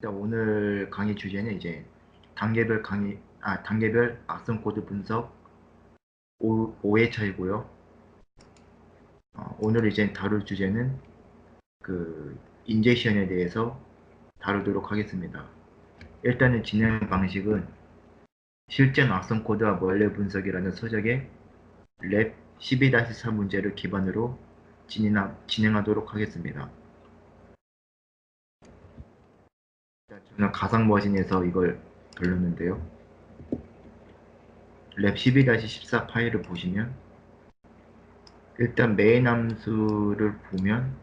일단 오늘 강의 주제는 이제 단계별 악성 코드 분석 5회차이고요. 오늘 이제 다룰 주제는 그 인젝션에 대해서 다루도록 하겠습니다. 일단은 진행 방식은 실전 악성 코드와 원래 분석이라는 서적의 랩 12-4 문제를 기반으로 진행하도록 하겠습니다. 일단 저는 가상 머신에서 이걸 돌렸는데요. 랩 12-14 파일을 보시면 일단 메인 함수를 보면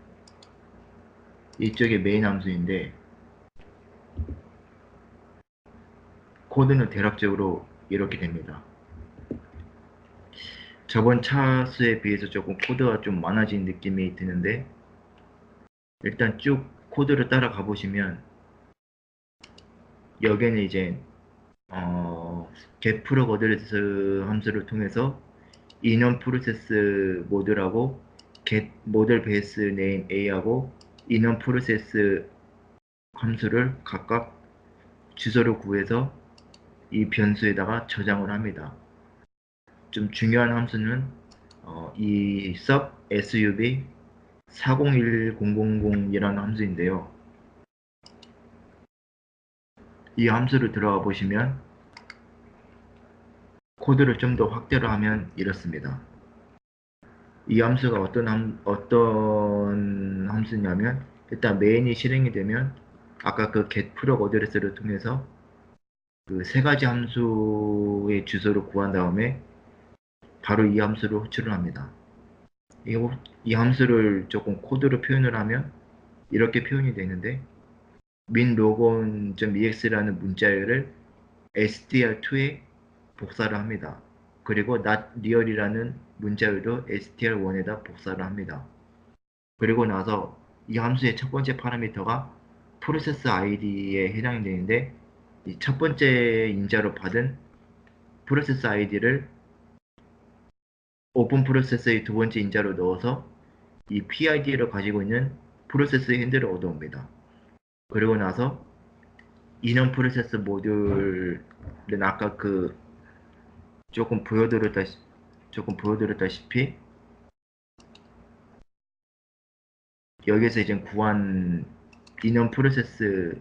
이쪽에 메인 함수인데 코드는 대략적으로 이렇게 됩니다. 저번 차수에 비해서 조금 코드가 좀 많아진 느낌이 드는데 일단 쭉 코드를 따라가 보시면 여기는 이제 getProgAddress 함수를 통해서 인원 프로세스 모드라고 get 모델 베이스 네임 A하고 인원 프로세스 함수를 각각 주소를 구해서 이 변수에다가 저장을 합니다. 좀 중요한 함수는 이 sub 401000이라는 함수인데요. 이 함수를 들어가 보시면 코드를 좀 더 확대를 하면 이렇습니다. 이 함수가 어떤 함수냐면 일단 메인이 실행이 되면 아까 그 getProgAddress를 통해서 그 세 가지 함수의 주소를 구한 다음에 바로 이 함수를 호출을 합니다. 이 함수를 조금 코드로 표현을 하면 이렇게 표현이 되는데 minlogon.ex라는 문자열을 str2에 복사를 합니다. 그리고 not real이라는 문자열도 str1에다 복사를 합니다. 그리고 나서 이 함수의 첫 번째 파라미터가 프로세스 id에 해당이 되는데 이 첫 번째 인자로 받은 프로세스 id를 오픈 프로세스의 두 번째 인자로 넣어서 이 PID를 가지고 있는 프로세스 핸들을 얻어옵니다. 그리고 나서 인원 프로세스 모듈은 아까 그 조금 보여드렸다시피 여기서 이제 구한 인원 프로세스고요.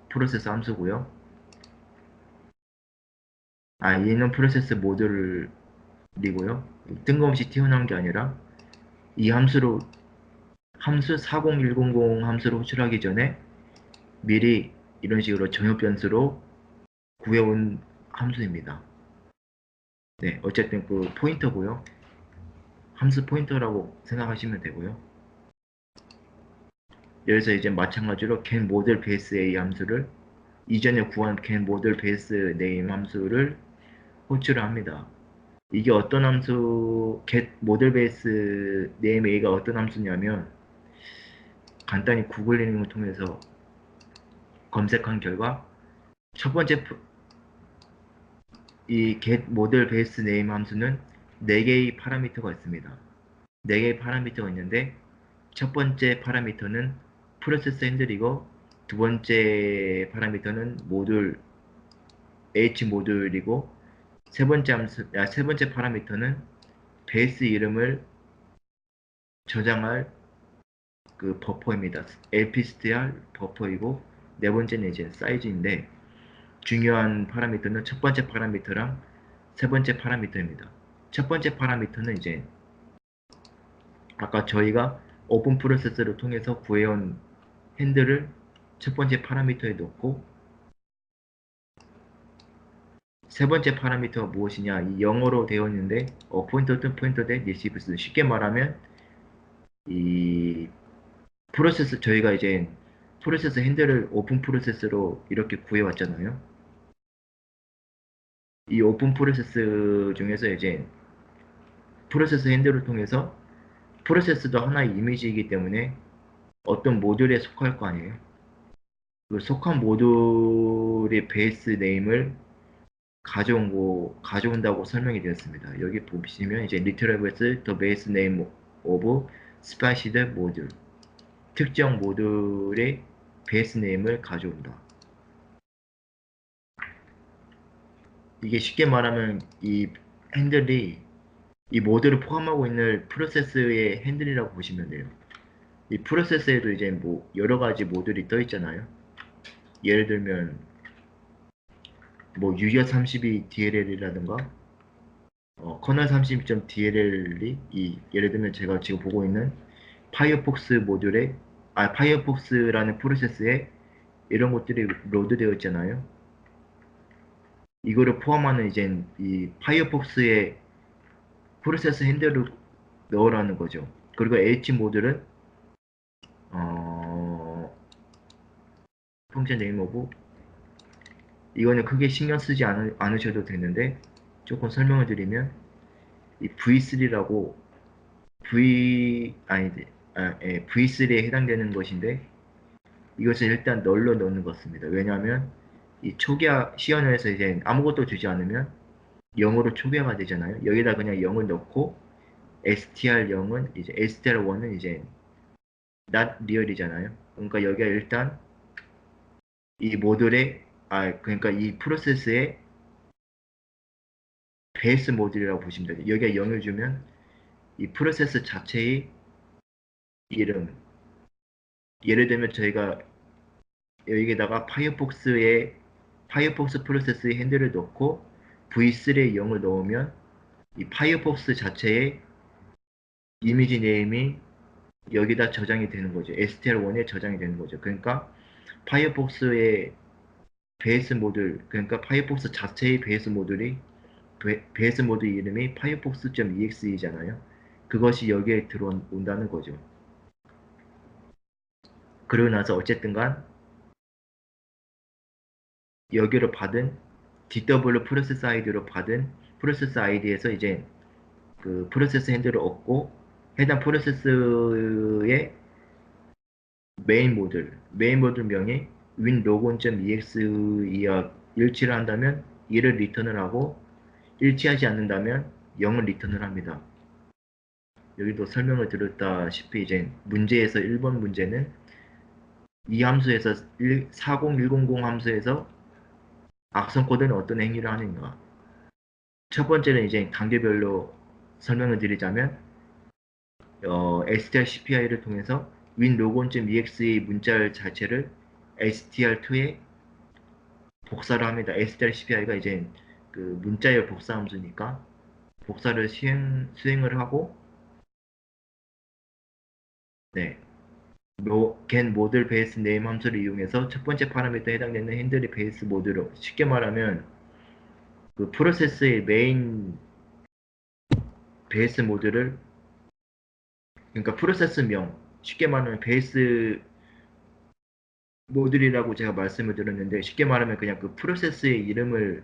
프로세스 함수고요. 인원 프로세스 모듈이고요. 뜬금없이 튀어나온 게 아니라 이 함수 40100 함수를 호출하기 전에 미리 이런 식으로 정협 변수로 구해온 함수입니다. 네, 어쨌든 그 포인터고요. 함수 포인터라고 생각하시면 되고요. 여기서 이제 마찬가지로 get model base a 함수를 이전에 구한 get model base name 함수를 호출을 합니다. 이게 어떤 함수, get model base name a가 어떤 함수냐면 간단히 구글링을 통해서 검색한 결과 첫 번째 이 get model base name 함수는 4개의 파라미터가 있습니다. 4개의 파라미터가 있는데 첫 번째 파라미터는 프로세스 핸들이고 두 번째 파라미터는 모듈 H 모듈이고 세 번째 파라미터는 베이스 이름을 저장할 그 버퍼입니다. lpstr 버퍼이고 네 번째는 이제 사이즈인데 중요한 파라미터는 첫 번째 파라미터랑 세 번째 파라미터입니다. 첫 번째 파라미터는 이제 아까 저희가 오픈 프로세스를 통해서 구해온 핸들을 첫 번째 파라미터에 넣고 세 번째 파라미터가 무엇이냐 이 영어로 되어 있는데 포인터 뜬 포인터 대 리시브스 쉽게 말하면 이 프로세스 저희가 이제 프로세스 핸들을 오픈 프로세스로 이렇게 구해왔잖아요. 이 오픈 프로세스 중에서 이제 프로세스 핸들을 통해서 프로세스도 하나의 이미지이기 때문에 어떤 모듈에 속할 거 아니에요. 그 속한 모듈의 베이스 네임을 가져온다고 설명이 되었습니다. 여기 보시면 이제 retrieves the base name of specified module 특정 모듈의 베이스 네임을 가져온다. 이게 쉽게 말하면 이 핸들이 이 모드를 포함하고 있는 프로세스의 핸들이라고 보시면 돼요. 이 프로세스에도 이제 뭐 여러 가지 모듈이 떠 있잖아요. 예를 들면 뭐 유저 32 DLL이라든가 커널 32.dll이 예를 들면 제가 지금 보고 있는 파이어폭스 모듈에 파이어폭스라는 프로세스에 이런 것들이 로드되어 있잖아요. 이거를 포함하는 이제 이 파이어폭스의 프로세스 핸들을 넣으라는 거죠. 그리고 H 모듈은 어, 펑션 네임 오브 이거는 크게 신경 쓰지 않으셔도 되는데 조금 설명을 드리면 이 V3라고 V3에 해당되는 것인데 이것을 일단 널로 넣는 것입니다. 왜냐하면 이 초기화 시연에서 이제 아무것도 주지 않으면 0으로 초기화가 되잖아요. 여기다 그냥 0을 넣고 str0은 이제 str1은 이제 not real이잖아요. 그러니까 여기가 일단 이 모듈의 그러니까 이 프로세스의 베이스 모듈이라고 보시면 돼요. 여기가 0을 주면 이 프로세스 자체의 이름 예를 들면 저희가 여기에다가 파이어폭스 프로세스의 핸들을 넣고 V3에 0을 넣으면 이 파이어폭스 자체의 이미지 네임이 여기다 저장이 되는 거죠. str1에 저장이 되는 거죠. 그러니까 파이어폭스의 베이스 모듈, 그러니까 파이어폭스 자체의 베이스 모듈이 베이스 모듈 이름이 firefox.exe잖아요. 그것이 여기에 들어온다는 거죠. 그러고 나서 어쨌든 간 여기로 받은 DW 프로세스 아이디로 받은 프로세스 아이디에서 이제 그 프로세스 핸들을 얻고 해당 프로세스의 메인 모듈 명이 winlogon.exe와 일치를 한다면 이를 리턴을 하고 일치하지 않는다면 0을 리턴을 합니다. 여기도 설명을 드렸다시피 이제 문제에서 1번 문제는 이 함수에서 40100 함수에서 악성 코드는 어떤 행위를 하는가. 첫 번째는 이제 단계별로 설명을 드리자면 strcpi를 통해서 winlogon.exe의 문자 자체를 str2에 복사를 합니다. strcpi가 이제 그 문자열 복사 함수니까 복사를 수행을 하고 네, get 모듈 베이스 네임 함수를 이용해서 첫 번째 파라미터에 해당되는 핸들의 베이스 모듈로 쉽게 말하면 그 프로세스의 메인 베이스 모듈을 그러니까 프로세스명 쉽게 말하면 베이스 모듈이라고 제가 말씀을 드렸는데 쉽게 말하면 그냥 그 프로세스의 이름을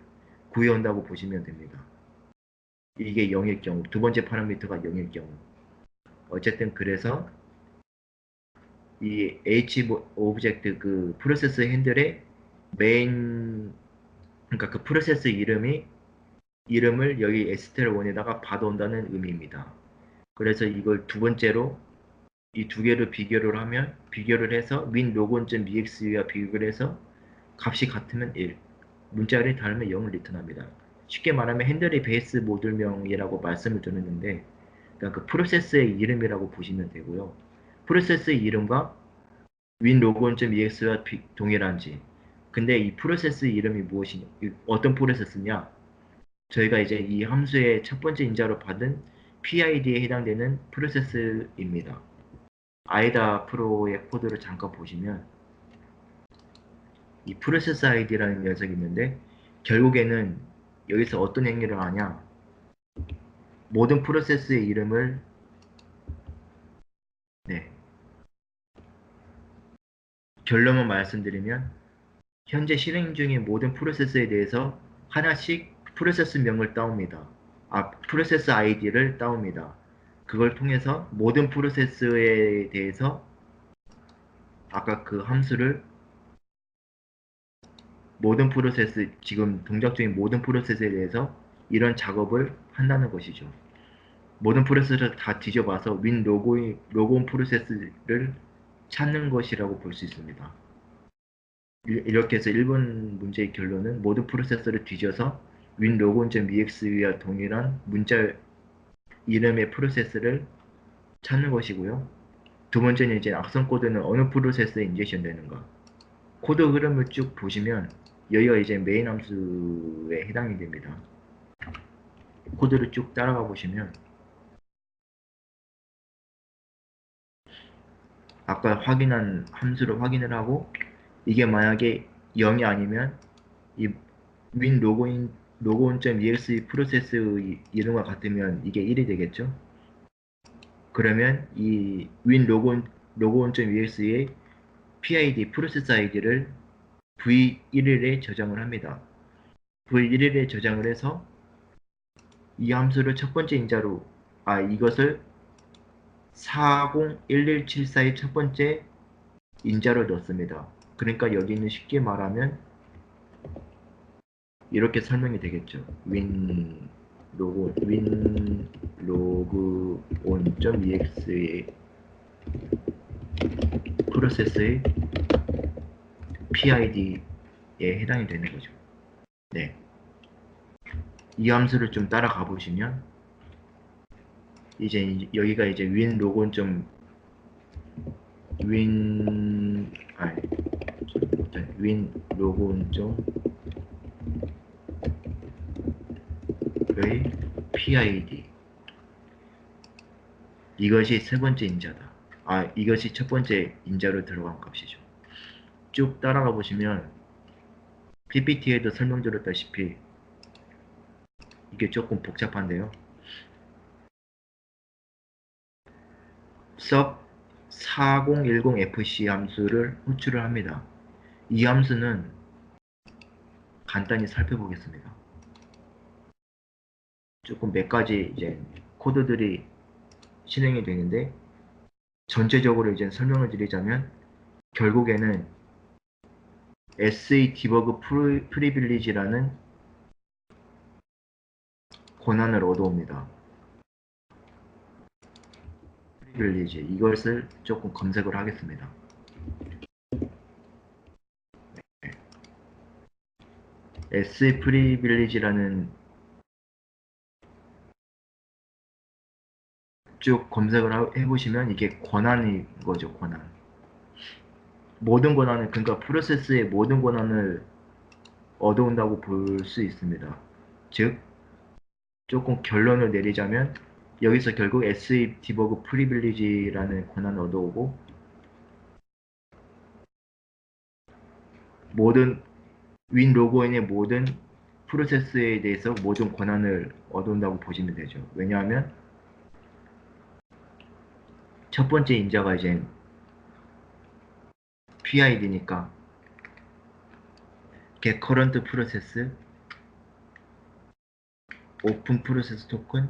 구해온다고 보시면 됩니다. 이게 0일 경우 두 번째 파라미터가 0일 경우 어쨌든 그래서 이 H 오브젝트 그 프로세스 핸들의 메인 그러니까 그 프로세스 이름을 여기 STL1에다가 받아온다는 의미입니다. 그래서 이걸 두 번째로 이 두 개를 비교를 해서 winlogon.exe와 비교를 해서 값이 같으면 1, 문자열이 다르면 0을 리턴합니다. 쉽게 말하면 핸들의 베이스 모듈명이라고 말씀을 드렸는데 그러니까 그 프로세스의 이름이라고 보시면 되고요. 프로세스의 이름과 winlogon.exe와 동일한지 근데 이 프로세스 이름이 무엇이냐 어떤 프로세스냐 저희가 이제 이 함수의 첫 번째 인자로 받은 PID에 해당되는 프로세스입니다. 아이다 프로의 코드를 잠깐 보시면 이 프로세스 아이디라는 녀석이 있는데 결국에는 여기서 어떤 행위를 하냐 모든 프로세스의 이름을 네, 결론만 말씀드리면 현재 실행 중인 모든 프로세스에 대해서 하나씩 프로세스명을 따옵니다. 프로세스 아이디를 따옵니다. 그걸 통해서 모든 프로세스에 대해서 아까 그 함수를 모든 프로세스, 지금 동작 중인 모든 프로세스에 대해서 이런 작업을 한다는 것이죠. 모든 프로세스를 다 뒤져봐서 로그온 프로세스를 찾는 것이라고 볼 수 있습니다. 이렇게 해서 1번 문제의 결론은 모든 프로세서를 뒤져서 winlogon.exe와 동일한 문자 이름의 프로세스를 찾는 것이고요. 두 번째는 이제 악성 코드는 어느 프로세스에 인젝션 되는가. 코드 흐름을 쭉 보시면 여기가 이제 메인 함수에 해당이 됩니다. 코드를 쭉 따라가 보시면 아까 확인한 함수를 확인을 하고 이게 만약에 0이 아니면 이 win logon.exe 프로세스 이름과 같으면 이게 1이 되겠죠. 그러면 이 win logon.exe의 PID 프로세스 아이디를 v11에 저장을 합니다. v11에 저장을 해서 이 함수를 첫 번째 인자로 이것을 401174의 첫 번째 인자로 넣습니다. 그러니까 여기는 쉽게 말하면 이렇게 설명이 되겠죠. winlogon.ex의 프로세스의 PID에 해당이 되는 거죠. 네. 이 함수를 좀 따라가 보시면 이제 여기가 이제 winlogon.의 PID 이것이 세 번째 인자다. 이것이 첫 번째 인자로 들어간 값이죠. 쭉 따라가 보시면 PPT에도 설명드렸다시피 이게 조금 복잡한데요. sub 4010fc 함수를 호출을 합니다. 이 함수는 간단히 살펴보겠습니다. 조금 몇 가지 이제 코드들이 실행이 되는데 전체적으로 이제 설명을 드리자면 결국에는 SA 디버그 프리빌리지라는 권한을 얻어옵니다. 프리빌리지 이것을 조금 검색을 하겠습니다. SA 프리빌리지라는 쭉 검색을 해보시면 이게 권한인 거죠. 권한. 모든 권한을 그러니까 프로세스의 모든 권한을 얻어온다고 볼 수 있습니다. 즉 조금 결론을 내리자면 여기서 결국 SA 디버그 프리빌리지라는 권한을 얻어오고 모든 윈 로그인의 모든 프로세스에 대해서 모든 권한을 얻어온다고 보시면 되죠. 왜냐하면 첫 번째 인자가 이제 PID니까 get current process, open process token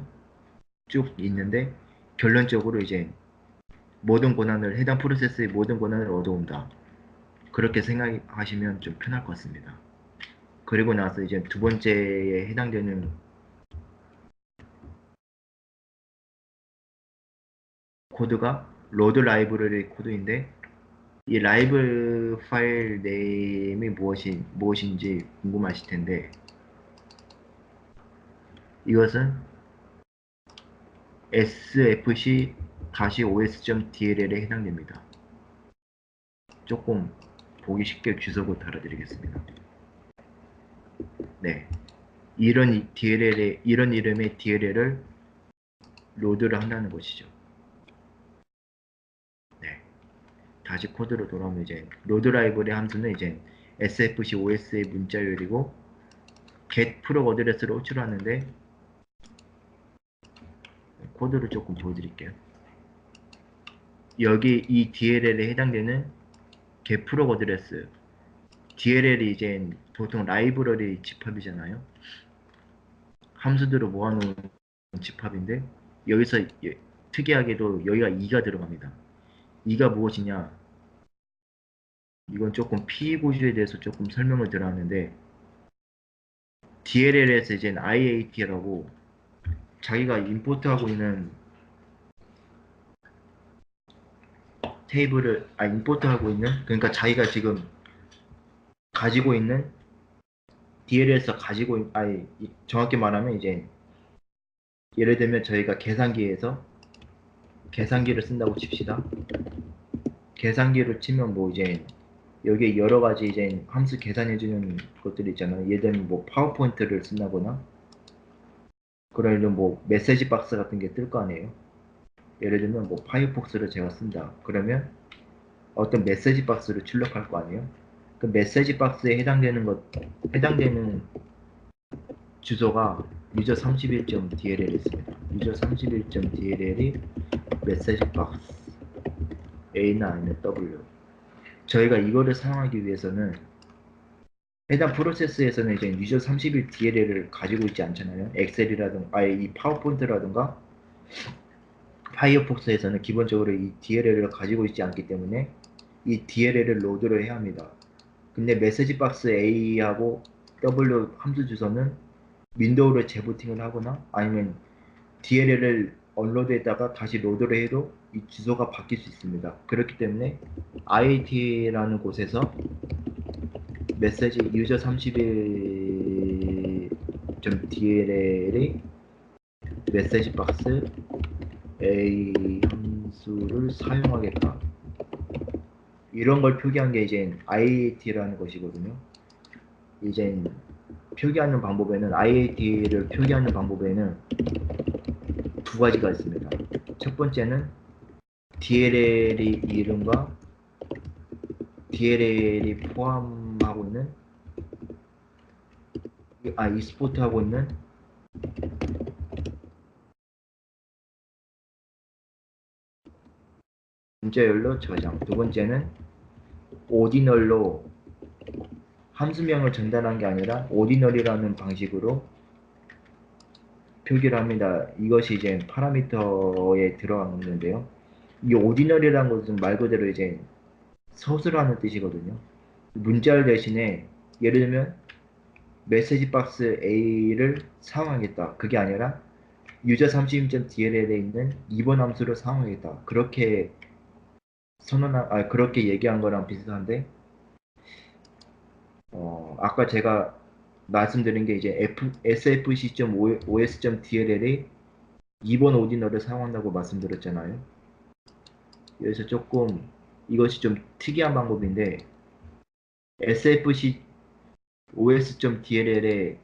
쭉 있는데 결론적으로 이제 모든 권한을 해당 프로세스의 모든 권한을 얻어온다. 그렇게 생각하시면 좀 편할 것 같습니다. 그리고 나서 이제 두 번째에 해당되는 코드가 로드 라이브러리 코드인데 이 라이브 파일 네임이 무엇인지 궁금하실 텐데 이것은 sfc-os.dll에 해당됩니다. 조금 보기 쉽게 주석을 달아드리겠습니다. 네, 이런 이름의 DLL을 로드를 한다는 것이죠. 네, 다시 코드로 돌아오면 이제 로드 라이브러리 함수는 이제 sfc-os의 문자열이고 get proc 어드레스를 호출하는데 코드를 조금 보여드릴게요. 여기 이 DLL에 해당되는 get proc 어드레스 DLL이 이제 보통 라이브러리 집합이잖아요. 함수들을 모아놓은 집합인데 여기서 특이하게도 여기가 2가 들어갑니다. 2가 무엇이냐? 이건 조금 P 구조에 대해서 조금 설명을 드렸는데 DLL에서 이제 IAT라고 자기가 임포트하고 있는 테이블을 임포트하고 있는 그러니까 자기가 지금 가지고 있는 DLL에서 정확히 말하면 이제 예를 들면 저희가 계산기에서 계산기를 쓴다고 칩시다. 계산기를 치면 뭐 이제 여기에 여러 가지 이제 함수 계산해주는 것들이 있잖아요. 예를 들면 뭐 파워포인트를 쓴다거나 그러면 뭐 메시지 박스 같은 게 뜰 거 아니에요. 예를 들면 뭐 파이어폭스를 제가 쓴다. 그러면 어떤 메시지 박스를 출력할 거 아니에요. 그 메시지 박스에 해당되는 주소가 user31.dll이 있습니다. user31.dll이 메시지 박스 A나 아니면 W. 저희가 이거를 사용하기 위해서는 해당 프로세스에서는 이제 user31 DLL을 가지고 있지 않잖아요. 엑셀이라든가 아예 이 파워포인트라든가 파이어폭스에서는 기본적으로 이 DLL을 가지고 있지 않기 때문에 이 DLL을 로드를 해야 합니다. 근데 메시지 박스 A하고 W 함수 주소는 윈도우를 재부팅을 하거나 아니면 DLL을 언로드에다가 다시 로드를 해도 이 주소가 바뀔 수 있습니다. 그렇기 때문에 IAT라는 곳에서 메시지 user31.dll의 메시지 박스 A 함수를 사용하겠다. 이런 걸 표기한 게 이제 IAT라는 것이거든요. 이제 표기하는 방법에는 IAT를 표기하는 방법에는 두 가지가 있습니다. 첫 번째는 DLL의 이름과 DLL이 포함하고 있는 익스포트하고 있는 문자열로 저장. 두 번째는 오디널로 함수명을 전달한 게 아니라 오디널이라는 방식으로 표기를 합니다. 이것이 이제 파라미터에 들어가는데요. 이 오디널이라는 것은 말 그대로 이제 서술하는 뜻이거든요. 문자열 대신에 예를 들면 메시지 박스 A를 사용하겠다. 그게 아니라 user32.dll에 있는 2번 함수를 사용하겠다. 그렇게 얘기한 거랑 비슷한데, 아까 제가 말씀드린 게 이제 sfc.os.dll에 2번 오디너를 사용한다고 말씀드렸잖아요. 그래서 조금 이것이 좀 특이한 방법인데, sfc os.dll에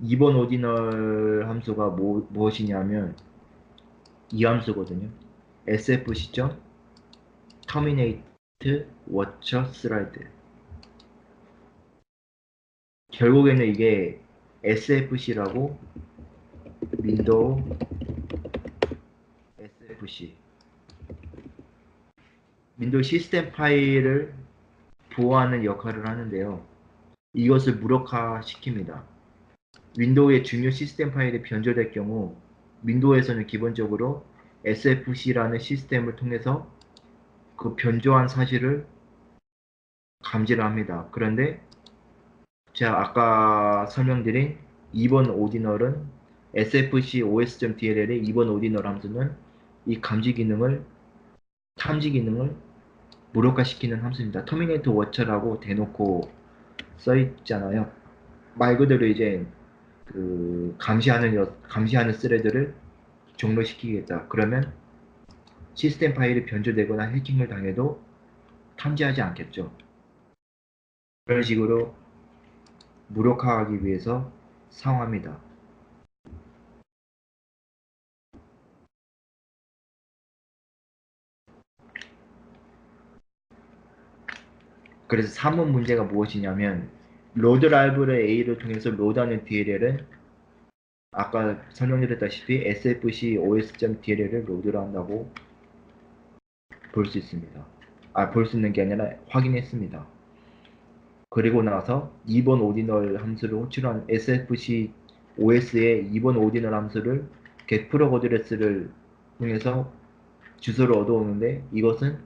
2번 오디널 함수가 무엇이냐면 이 함수거든요. sfc.terminate watcher thread. 결국에는 이게 sfc라고 윈도우 sfc 윈도우 시스템 파일을 보호하는 역할을 하는데요. 이것을 무력화 시킵니다. 윈도우의 중요 시스템 파일이 변조될 경우 윈도우에서는 기본적으로 sfc라는 시스템을 통해서 그 변조한 사실을 감지를 합니다. 그런데 제가 아까 설명드린 2번 오디널은 sfc os.dll의 2번 오디널 함수는 이 탐지 기능을 무력화시키는 함수입니다. 터미네이터 워처라고 대놓고 써있잖아요. 말 그대로 이제 그 감시하는 스레드를 종료시키겠다. 그러면 시스템 파일이 변조되거나 해킹을 당해도 탐지하지 않겠죠. 그런 식으로 무력화하기 위해서 사용합니다. 그래서 3번 문제가 무엇이냐면 로드 라이브러리 A를 통해서 로드하는 DLL은 아까 설명드렸다시피 sfc os.dll을 로드를 한다고 볼 수 있습니다. 볼 수 있는 게 아니라 확인했습니다. 그리고 나서 2번 오디널 함수를 호출한 sfc os의 2번 오디널 함수를 getProg 어드레스를 통해서 주소를 얻어오는데 이것은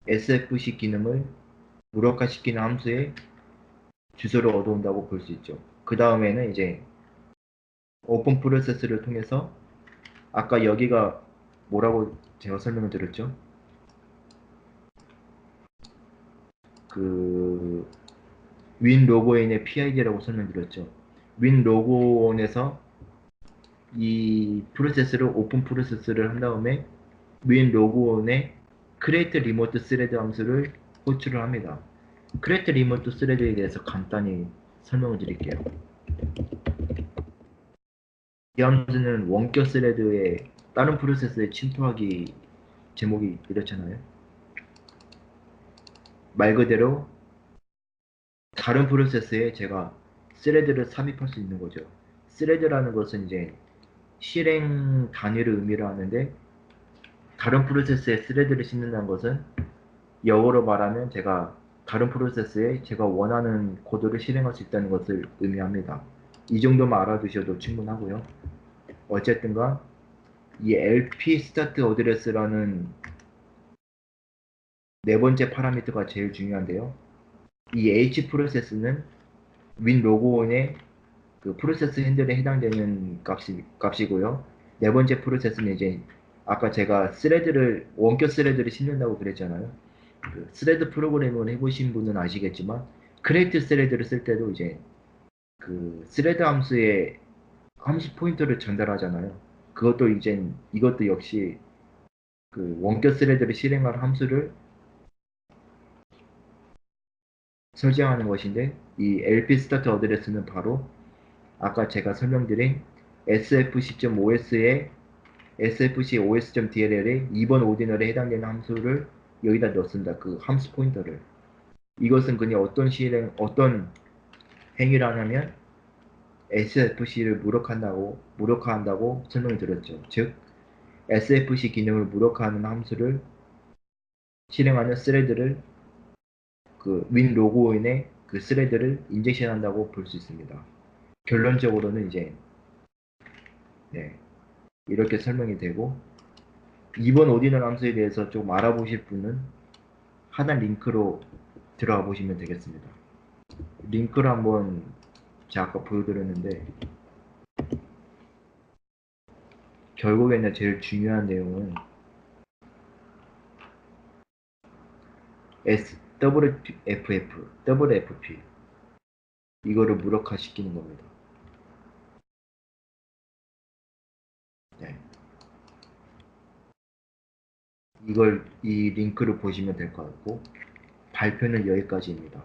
sfc 기능을 무력화시키는 함수의 주소를 얻어온다고 볼 수 있죠. 그 다음에는 이제 오픈 프로세스를 통해서 아까 여기가 뭐라고 제가 설명을 드렸죠? 그 윈 로그인의 PID라고 설명드렸죠. 윈 로그온에서 이 프로세스를 오픈 프로세스를 한 다음에 윈 로그온에 create remote thread 함수를 호출을 합니다. create remote thread에 대해서 간단히 설명을 드릴게요. 이 함수는 원격 스레드에 다른 프로세스에 침투하기 제목이 이렇잖아요. 말 그대로 다른 프로세스에 제가 스레드를 삽입할 수 있는 거죠. 스레드라는 것은 이제 실행 단위를 의미를 하는데 다른 프로세스에 스레드를 싣는다는 것은 영어로 말하면 제가 다른 프로세스에 제가 원하는 코드를 실행할 수 있다는 것을 의미합니다. 이 정도만 알아두셔도 충분하고요. 어쨌든간 이 lp start address라는 네 번째 파라미터가 제일 중요한데요. 이 h 프로세스는 윈 로그온의 그 프로세스 핸들에 해당되는 값이고요. 네 번째 프로세스는 이제 아까 제가 스레드를 원격 스레드를 싣는다고 그랬잖아요. 그 스레드 프로그램을 해보신 분은 아시겠지만 크레이트 스레드를 쓸 때도 이제 그 스레드 함수에 함수 포인터를 전달하잖아요. 그것도 이제 이것도 역시 그 원격 스레드를 실행할 함수를 설정하는 것인데 이 lp start 어드레스는 바로 아까 제가 설명드린 sfc.os에 sfc.os.dll에 2번 오디널에 해당되는 함수를 여기다 넣습니다. 그 함수 포인터를. 이것은 그냥 어떤 행위를 하냐면 sfc를 무력화한다고 설명을 드렸죠. 즉, sfc 기능을 무력화하는 함수를 실행하는 스레드를 그 윈 로그인에 그 스레드를 인젝션 한다고 볼 수 있습니다. 결론적으로는 이제 네, 이렇게 설명이 되고 2번 오디널 함수에 대해서 좀 알아보실 분은 하단 링크로 들어가 보시면 되겠습니다. 링크를 한번 제가 아까 보여드렸는데 결국에는 제일 중요한 내용은 WFP 이거를 무력화시키는 겁니다. 네. 이 링크를 보시면 될 것 같고 발표는 여기까지입니다.